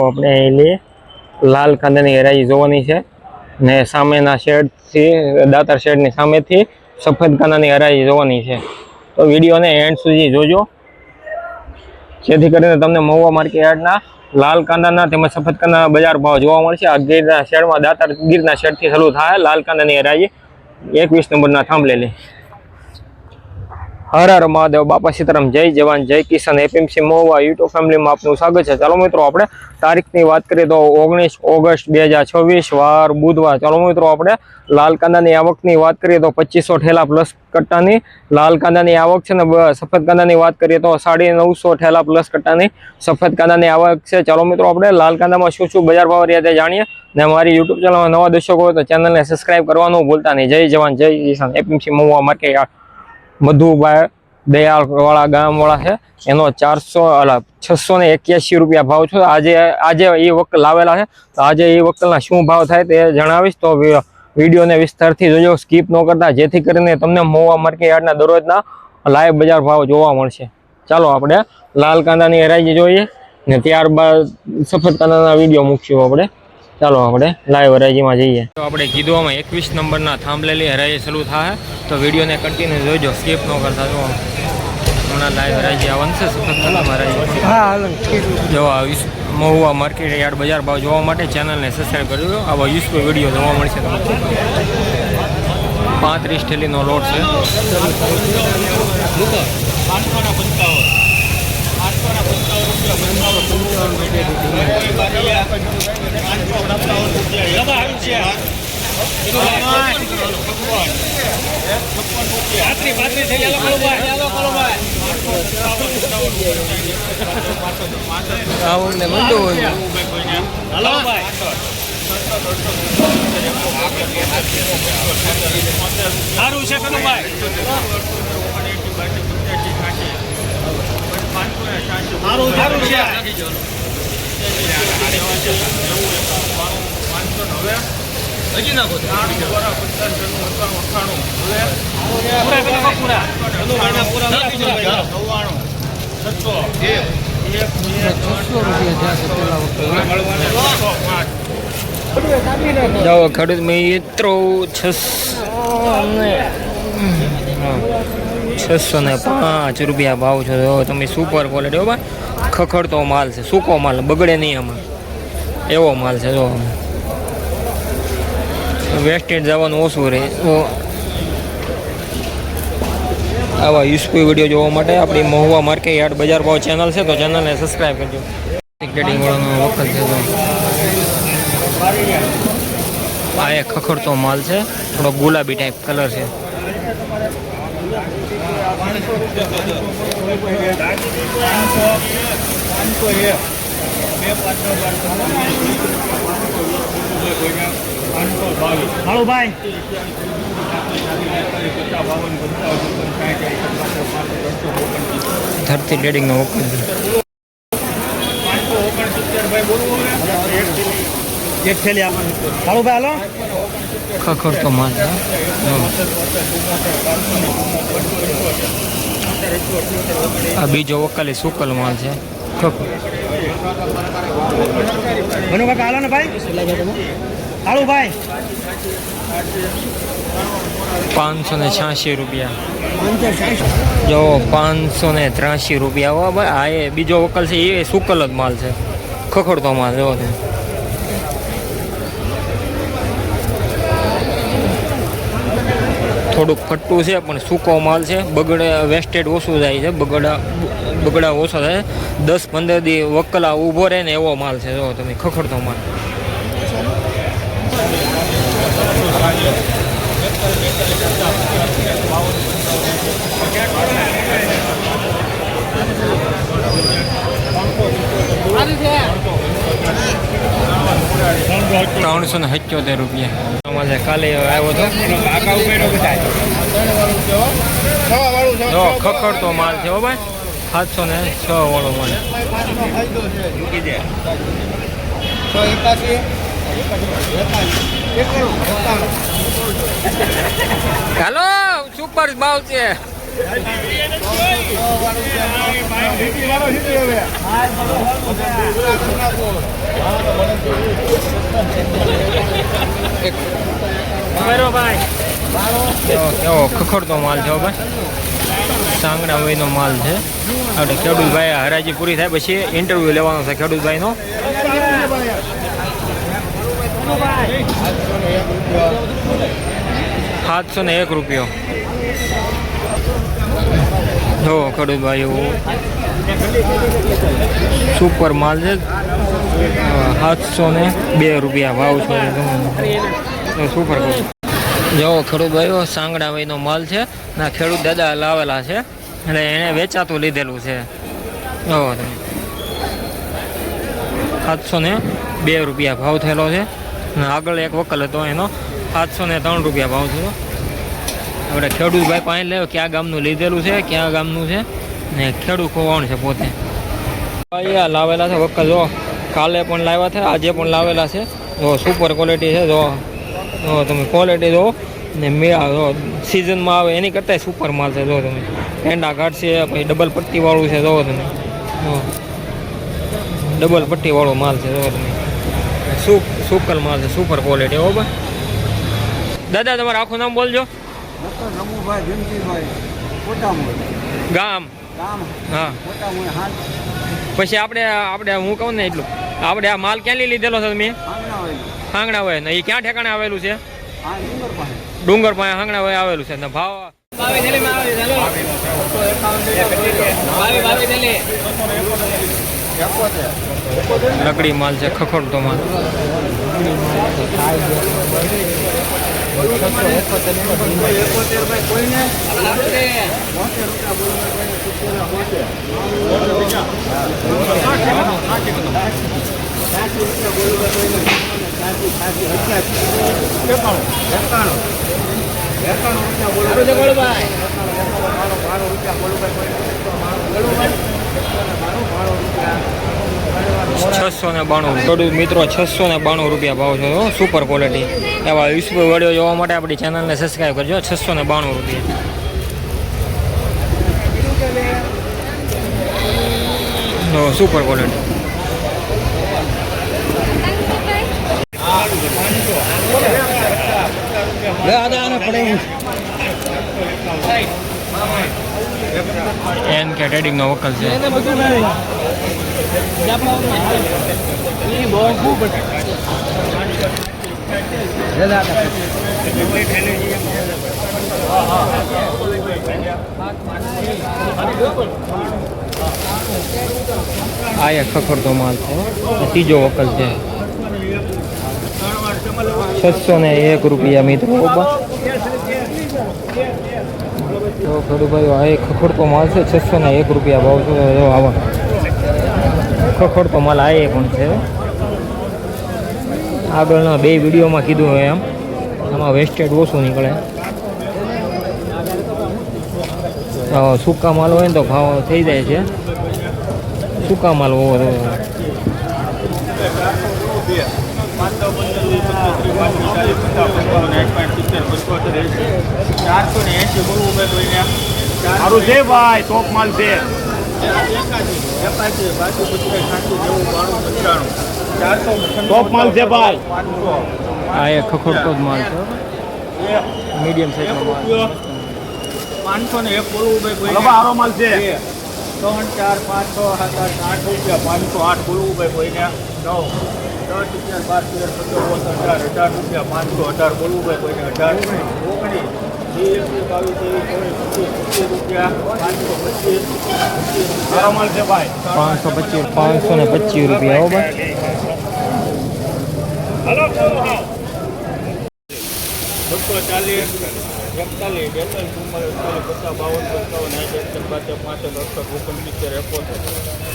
આપણે એની લાલ કાંદાની હરાજી જોવાની છે ને સામેના શેડથી દાતાર શેડની સામેથી સફેદ કાંદાની હરાજી જોવાની છે. તો વિડીયોને એન્ડ સુધી જોજો જેથી કરીને તમને મહુવા માર્કેટ યાર્ડના લાલ કાંદાના તેમજ સફેદ કાંદાના બજાર ભાવ જોવા મળશે. આ ગીરના શેડમાં દાતાર ગીરના શેડથી શરૂ થાય લાલ કાંદાની હરાજી 21 નંબરના થાંભલેલી. હર હર મહાદેવ, બાપા સીતારામ, જય જવાન જય કિસાન. એપીએમસી મહુવા યુટ્યુબ ફેમિલીમાં આપનું સ્વાગત છે. ચાલો મિત્રો, આપણે તારીખની વાત કરીએ તો 19 ઓગસ્ટ 2026 વાર બુધવાર. ચાલો મિત્રો, આપણે લાલ કાંદાની આવકની વાત કરીએ તો 2500 ઠેલા પ્લસ કટ્ટાની લાલ કાંદાની આવક છે ને સફેદ કાંદાની વાત કરીએ તો 950 ઠેલા પ્લસ કટ્ટાની સફેદ કાંદાની આવક છે. ચાલો મિત્રો, આપણે લાલ કાંદામાં શું શું બજાર ભાવ રહ્યા તે જાણીએ. ને મારી યુટ્યુબ ચેનલમાં નવા દર્શકો હોય તો ચેનલને સબસ્ક્રાઈબ કરવાનું ભૂલતા નહીં. જય જવાન જય કિસાન. APMC Mahuva market yard Madhubhai Dayal વાળા ગામ વાળા છે, એનો 681 રૂપિયા ભાવ છે. આજે એ વખત લાવેલા છે, તો આજે એ વખતના શું ભાવ થાય તે જણાવીશ. તો વિડીયોને વિસ્તારથી જોજો, સ્કીપ ન કરતા, જેથી કરીને તમને મહુવા માર્કેટ યાર્ડના દરરોજના લાઈવ બજાર ભાવ જોવા મળશે. ચાલો આપણે લાલ કાંદાની હરાજી જોઈએ ને ત્યારબાદ સફેદ કાંદાના વિડીયો મૂકશું આપણે. ચાલો આપણે લાઈવ હરાજીમાં જઈએ. તો આપણે કીધું 21 નંબરના થાંભલેલી હરાજી શરૂ થાય, તો વિડીયોને કન્ટિન્યુ જોજો, સ્કીપ ન કરતા. જો હમણાં લાઈવ હરાજી આવવાનું છે સફેદ કાંદામાં હરાજી. જો મહુવા માર્કેટ યાર્ડ બજાર ભાવ જોવા માટે ચેનલને સબસ્ક્રાઈબ કરજો. આવા યુઝફુલ વિડીયો જોવા મળશે તમને. 35 ઠેલીનો લોટ છે. સારું છે કનુભાઈ, સારું છે. હજી નાખો જાઓ ખેડૂત મિત્રો, 605 રૂપિયા ભાવ છે. તમે સુપર ક્વોલિટી, બરાબર ખખડતો માલ છે, સૂકો માલ, બગડે નહીં આમાં, એવો માલ છે. જો વેસ્ટેજ જવાનું ઓછું રહે. આવા યુઝફુલ વિડીયો જોવા માટે આપણી મહુવા માર્કેટ યાર્ડ બજાર ભાવ ચેનલ છે, તો ચેનલને સબસ્ક્રાઈબ કરજો. ટ્રેડિંગ વાળાનો વખત છે. આ એક ખખડતો માલ છે, થોડો ગુલાબી ટાઈપ કલર છે. હાલો ભાઈ, ધરતી ટ્રેડિંગનો વખત છે. એક થેલી આપવાની. હાલો ભાઈ, હાલો. ખખડતો માલ છે. આ બીજો વકાલી સુકલ માલ છે. બનો કાકા, હાલો ને ભાઈ, હાલો ભાઈ. 586 રૂપિયા. જો 583 રૂપિયા. ભાઈ આ એ બીજો વકલ છે, એ સુકલ જ માલ છે, ખખડતો માલ. જો થોડુંક ખટ્ટું છે પણ સૂકો માલ છે. બગડે વેસ્ટેજ ઓછું જાય છે, બગડા ઓછો થાય. 10-15 દી વકલા ઊભો રહે ને એવો માલ છે. જો તમે ખખડતો માલ. ₹377 રૂપિયા. કાલે આવ્યો હતો. જો ખખડતો માલ છે. હો ભાઈ, 706 વાળો માલ. ચાલો સુપર ભાવ છે. કેવો ખખડતો માલ છે ભાઈ, સાંગડા વયનો માલ છે. આપણે ખેડૂતભાઈ હરાજી પૂરી થાય પછી ઇન્ટરવ્યુ લેવાનો છે ખેડૂતભાઈનો. 701 રૂપિયો. જો ખેડૂતભાઈ સુપર માલ છે, 702 રૂપિયા ભાવ છે. સુપર જો ખેડૂતભાઈઓ સાંગડા વયનો માલ છે ના, ખેડૂત દાદા લાવેલા છે એટલે એને વેચાતું લીધેલું છે. જો 702 રૂપિયા ભાવ થયેલો છે. અને આગળ એક વકલ હતો એનો 703 રૂપિયા ભાવ થયો. આપણે ખેડૂતભાઈ પાસે લેવો ક્યાં ગામનું લીધેલું છે, ક્યાં ગામનું છે ને ખેડૂત કોણ છે પોતે. અહીંયા લાવેલા છે વકલ, જો કાલે પણ લાવ્યા છે, આજે પણ લાવેલા છે. જો સુપર ક્વોલિટી છે. જો તમે ક્વોલિટી જો ને મેળા સિઝનમાં આવે એની કરતાં સુપર માલ છે. જો તમે પેંડા કાઢશે પછી ડબલ પટ્ટીવાળું છે. જો તમે ડબલ પટ્ટીવાળો માલ છે. જો તમે સુકલ માલ છે, સુપર ક્વોલિટી. હો ભાઈ દાદા તમારું આખું નામ બોલજો. ગામ. હા પછી આપણે હું કહું ને એટલું, આપણે આ માલ ક્યાં લીધેલો છે તમે? હાંગણા હોય ને એ ક્યાં ઠેકાણે આવેલું છે? ડુંગર પાસે હાંગણા હોય આવેલું છે. ને ભાવ લકડી માલ છે, ખખડતો માલ. ખેડૂત મિત્રો 692 રૂપિયા ભાવ છે. સુપર ક્વોલિટી એવા યુસફુલ વિડીયો જોવા માટે આપણી ચેનલને સબસ્ક્રાઈબ કરજો. 692 રૂપિયા સુપર ક્વોલિટી. એન કે ટ્રેડિંગનો વકલ છે. આ એક ખખડતો માલ છે, ત્રીજો વકલ છે. 601 રૂપિયા મિત્રો. તો ખેડૂતભાઈઓ આ એક ખખડતો માલ છે, 601 રૂપિયા ભાવ છે. આવા ખખડતો માલ આ એ પણ છે. આગળના 2 વિડીયોમાં કીધું હોય એમ, આમાં વેસ્ટેડ ઓછું નીકળે. સૂકા માલ હોય ને તો ભાવ થઈ જાય છે. સૂકા માલ હોવો સારું છે ભાઈ, ટોપ માલ છે. ટોપ માલ છે ભાઈ. આ એક ખખડતો જ માલ છે, મીડિયમ સાઈઝનો માલ. 501 બોલવું ભાઈ, સારો માલ છે. 3 4 5 6 7 8 રૂપિયા, 508 બોલવું ભાઈ કોઈને. 9 10 11 12 13 14 15 18 રૂપિયા, 518 બોલવું ભાઈ કોઈને. 18 સારો માલ છે ભાઈ. 525 રૂપિયા. હો ભાઈ 240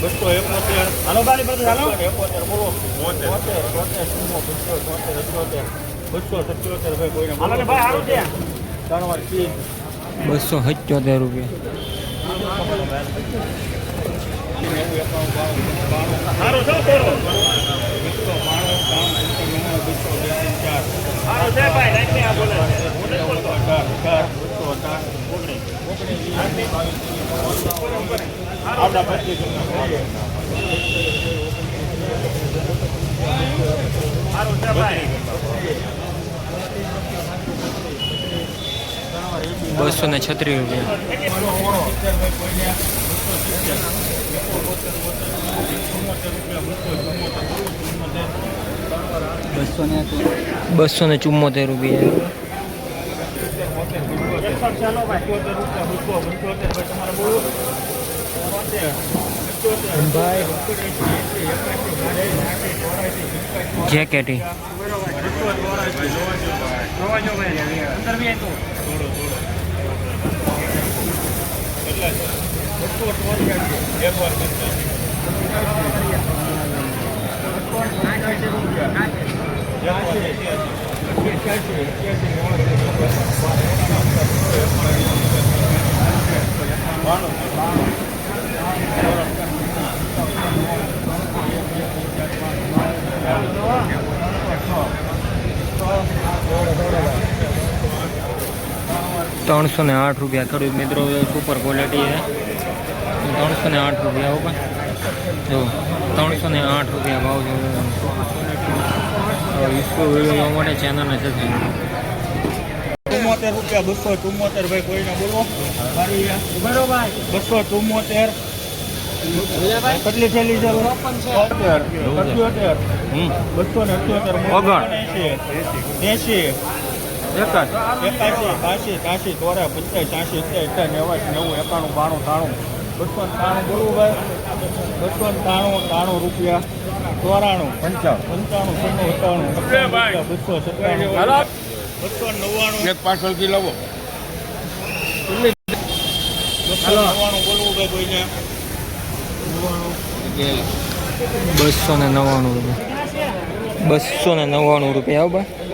41 42 હાલો બારી પર હાલો. 277 ભાઈ કોઈને. હાલો ને ભાઈ, સારું છે. 277 રૂપિયા. સારું છે, સારું છે ભાઈ. લાઈટ આ બોલે આપણા પછી સારું છે ભાઈ. 236 રૂપિયા. 274 રૂપિયા. જેકેટી ₹308 રૂપિયા. ખેડૂત મિત્રો સુપર ક્વોલિટી છે. 308 રૂપિયા ઉપર જો 308 રૂપિયા ભાવ છે. વિડીયો માટે ચેનલને સબસ્ક્રાઈબ. 74 રૂપિયા 274 ભાઈ કોઈને બોલો 274 કેટલી થેલી છે 293 રૂપિયા 93 એક પાર્સલ કી લાવો 299 બોલવું ભાઈ કોઈને 299 રૂપિયા હો ભાઈ.